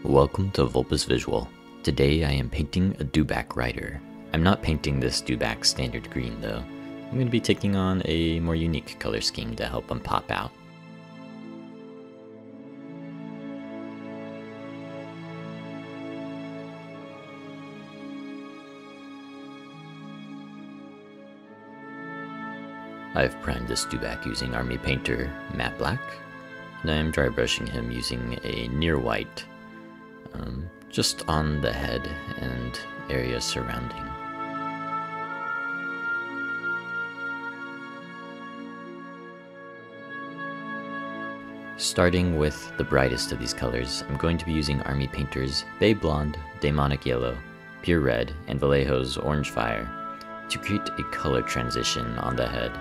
Welcome to Vulpus Visual. Today I am painting a Dewback Rider. I'm not painting this Dewback standard green though. I'm going to be taking on a more unique color scheme to help them pop out. I've primed this Dewback using Army Painter Matte Black, and I am dry brushing him using a near white, just on the head and areas surrounding. Starting with the brightest of these colors, I'm going to be using Army Painter's Bay Blonde, Demonic Yellow, Pure Red, and Vallejo's Orange Fire to create a color transition on the head.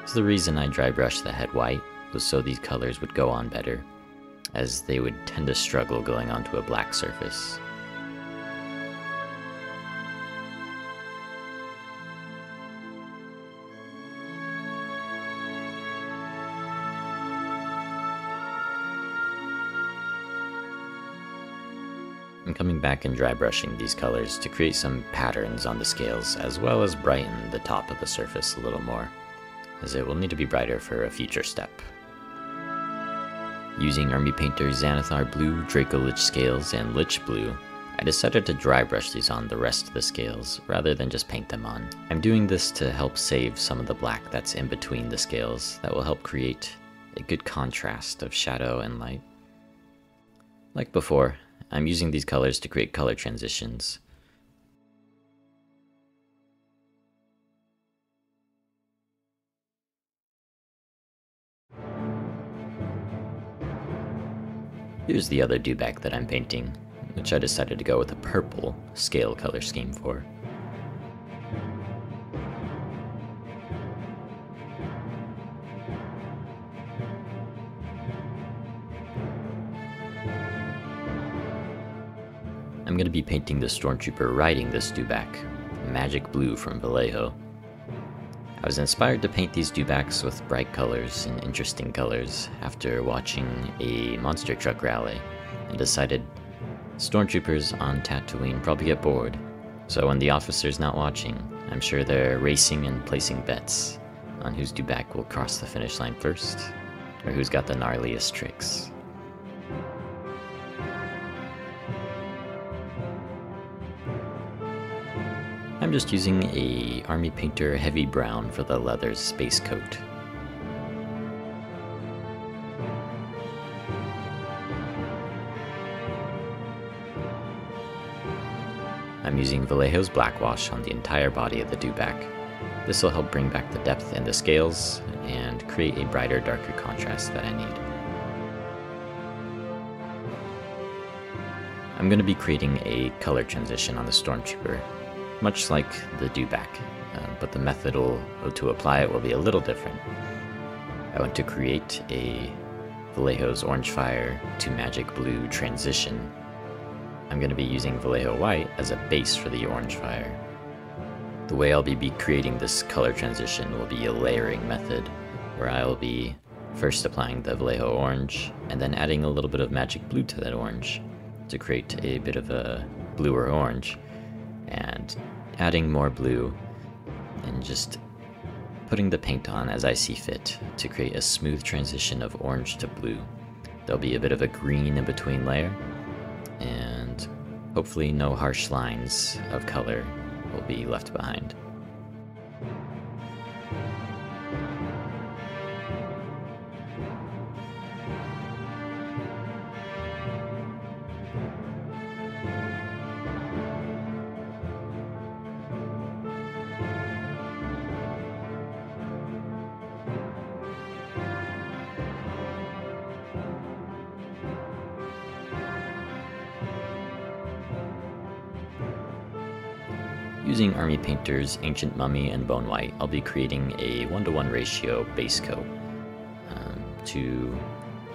So the reason I dry brushed the head white was so these colors would go on better, as they would tend to struggle going onto a black surface. I'm coming back and dry brushing these colors to create some patterns on the scales, as well as brighten the top of the surface a little more, as it will need to be brighter for a future step. Using Army Painter Xanathar Blue, Draco Lich scales, and Lich Blue, I decided to dry brush these on the rest of the scales, rather than just paint them on. I'm doing this to help save some of the black that's in between the scales that will help create a good contrast of shadow and light. Like before, I'm using these colors to create color transitions. Here's the other Dewback that I'm painting, which I decided to go with a purple scale color scheme for. I'm going to be painting the Stormtrooper riding this Dewback, Magic Blue from Vallejo. I was inspired to paint these Dewbacks with bright colors and interesting colors after watching a monster truck rally, and decided Stormtroopers on Tatooine probably get bored, so when the officer's not watching, I'm sure they're racing and placing bets on whose Dewback will cross the finish line first, or who's got the gnarliest tricks. I'm just using a Army Painter Heavy Brown for the leather's base coat. I'm using Vallejo's Black Wash on the entire body of the Dewback. This will help bring back the depth in the scales and create a brighter, darker contrast that I need. I'm going to be creating a color transition on the Stormtrooper, much like the Dewback, but the method to apply it will be a little different. I want to create a Vallejo's Orange Fire to Magic Blue transition. I'm going to be using Vallejo White as a base for the Orange Fire. The way I'll be creating this color transition will be a layering method, where I'll be first applying the Vallejo Orange, and then adding a little bit of Magic Blue to that orange to create a bit of a bluer orange, and adding more blue and just putting the paint on as I see fit to create a smooth transition of orange to blue. There'll be a bit of a green in between layer, and hopefully no harsh lines of color will be left behind. Using Army Painter's Ancient Mummy and Bone White, I'll be creating a 1:1 ratio base coat to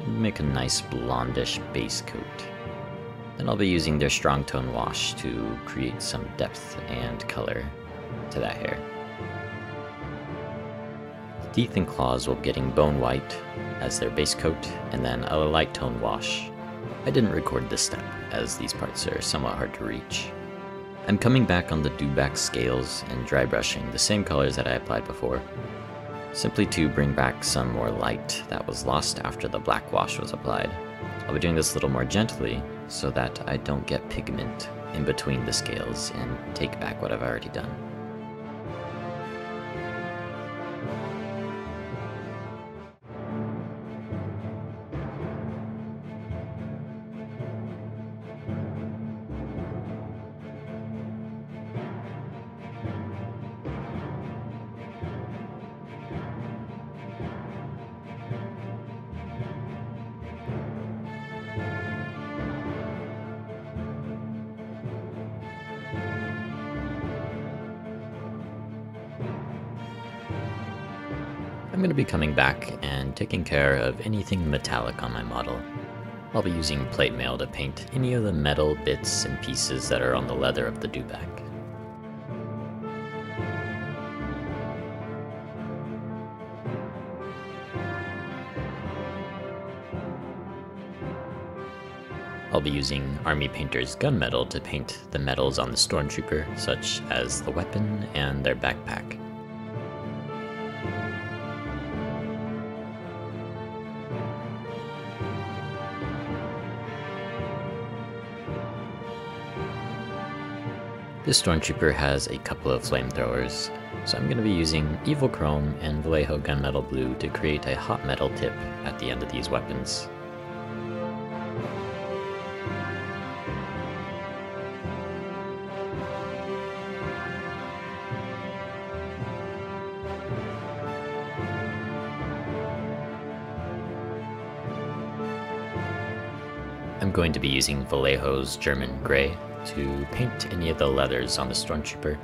make a nice blondish base coat. Then I'll be using their Strong Tone Wash to create some depth and color to that hair. The teeth and claws will be getting Bone White as their base coat, and then a light tone wash I didn't record this step, as these parts are somewhat hard to reach. I'm coming back on the Dewback scales and dry brushing the same colors that I applied before, simply to bring back some more light that was lost after the black wash was applied. I'll be doing this a little more gently so that I don't get pigment in between the scales and take back what I've already done. I'm going to be coming back and taking care of anything metallic on my model. I'll be using plate mail to paint any of the metal bits and pieces that are on the leather of the Dewback. I'll be using Army Painter's gunmetal to paint the metals on the Stormtrooper, such as the weapon and their backpack. This Stormtrooper has a couple of flamethrowers, so I'm going to be using Evil Chrome and Vallejo Gunmetal Blue to create a hot metal tip at the end of these weapons. I'm going to be using Vallejo's German Grey to paint any of the leathers on the Stormtrooper.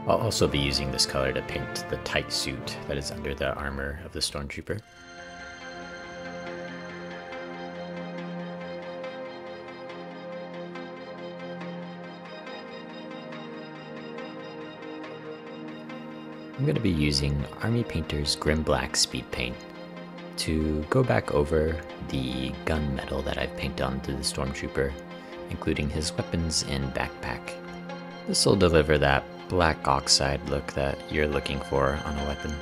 I'll also be using this color to paint the tight suit that is under the armor of the Stormtrooper. I'm going to be using Army Painter's Grim Black Speed Paint to go back over the gunmetal that I've painted onto the Stormtrooper, including his weapons and backpack. This will deliver that black oxide look that you're looking for on a weapon.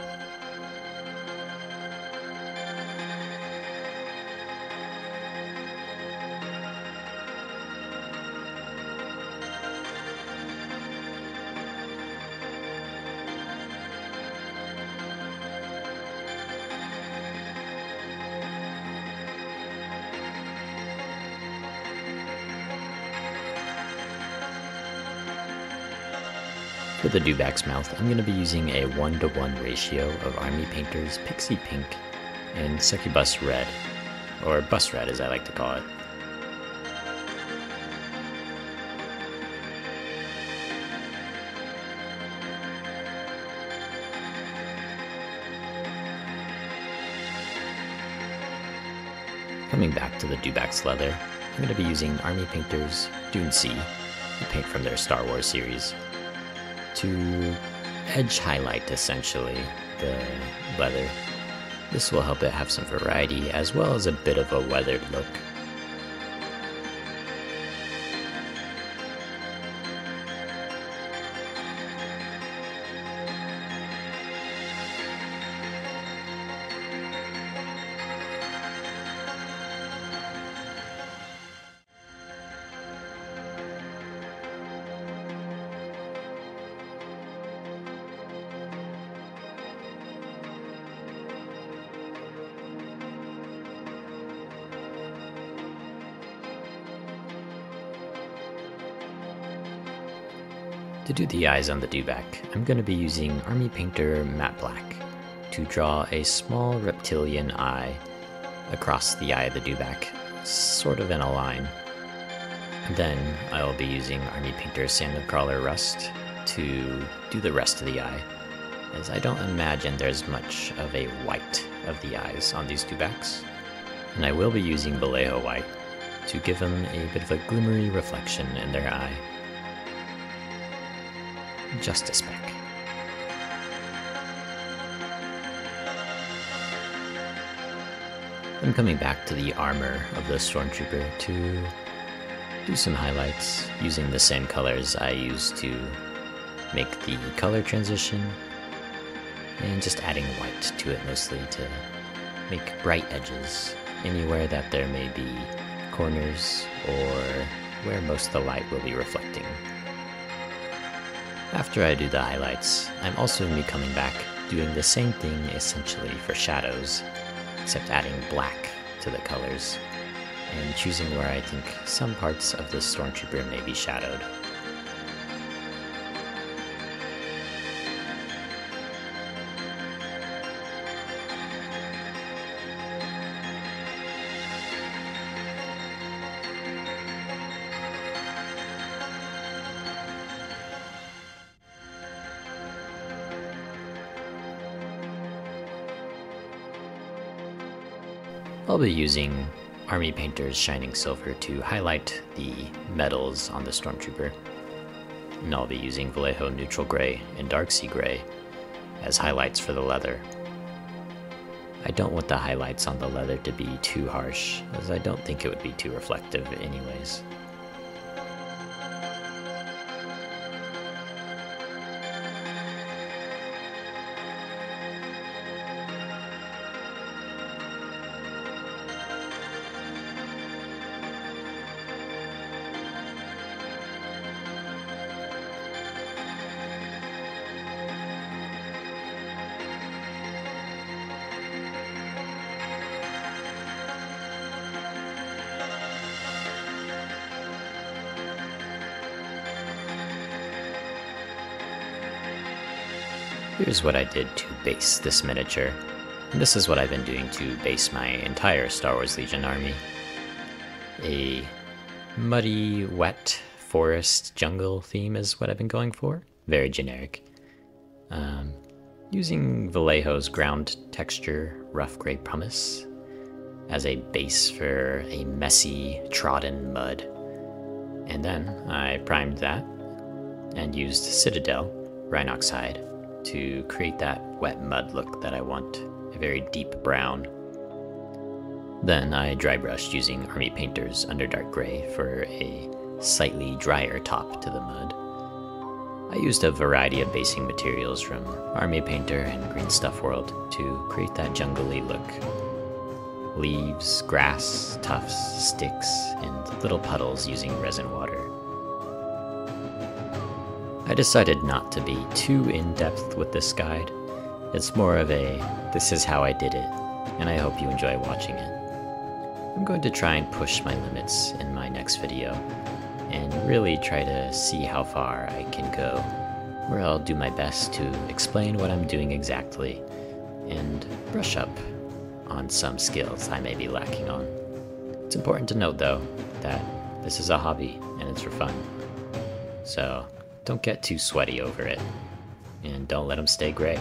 For the Dewback's mouth, I'm going to be using a 1-to-1 ratio of Army Painter's Pixie Pink and Succubus Red, or Bus Red as I like to call it. Coming back to the Dewback's leather, I'm going to be using Army Painter's Dune Sea, the paint from their Star Wars series, to edge highlight, essentially, the leather. This will help it have some variety, as well as a bit of a weathered look. To do the eyes on the Dewback, I'm going to be using Army Painter Matte Black to draw a small reptilian eye across the eye of the Dewback, sort of in a line. And then I'll be using Army Painter Sandcrawler Rust to do the rest of the eye, as I don't imagine there's much of a white of the eyes on these Dewbacks. And I will be using Vallejo White to give them a bit of a glimmery reflection in their eye. Just a speck. I'm coming back to the armor of the Stormtrooper to do some highlights using the same colors I used to make the color transition, and just adding white to it mostly to make bright edges anywhere that there may be corners or where most of the light will be reflecting. After I do the highlights, I'm also going to be coming back doing the same thing essentially for shadows, except adding black to the colors and choosing where I think some parts of the Stormtrooper may be shadowed. I'll be using Army Painter's Shining Silver to highlight the metals on the Stormtrooper, and I'll be using Vallejo Neutral Gray and Dark Sea Gray as highlights for the leather. I don't want the highlights on the leather to be too harsh, as I don't think it would be too reflective anyways. Here's what I did to base this miniature, and this is what I've been doing to base my entire Star Wars Legion army. A muddy, wet, forest, jungle theme is what I've been going for. Very generic. Using Vallejo's ground texture rough gray pumice as a base for a messy, trodden mud. And then I primed that and used Citadel Rhinox hide to create that wet mud look that I want, a very deep brown. Then I dry brushed using Army Painter's Underdark Gray for a slightly drier top to the mud. I used a variety of basing materials from Army Painter and Green Stuff World to create that jungly look. Leaves, grass, tufts, sticks, and little puddles using resin water. I decided not to be too in-depth with this guide. It's more of a, this is how I did it, and I hope you enjoy watching it. I'm going to try and push my limits in my next video, and really try to see how far I can go, where I'll do my best to explain what I'm doing exactly, and brush up on some skills I may be lacking on. It's important to note, though, that this is a hobby, and it's for fun. So, don't get too sweaty over it, and don't let them stay gray.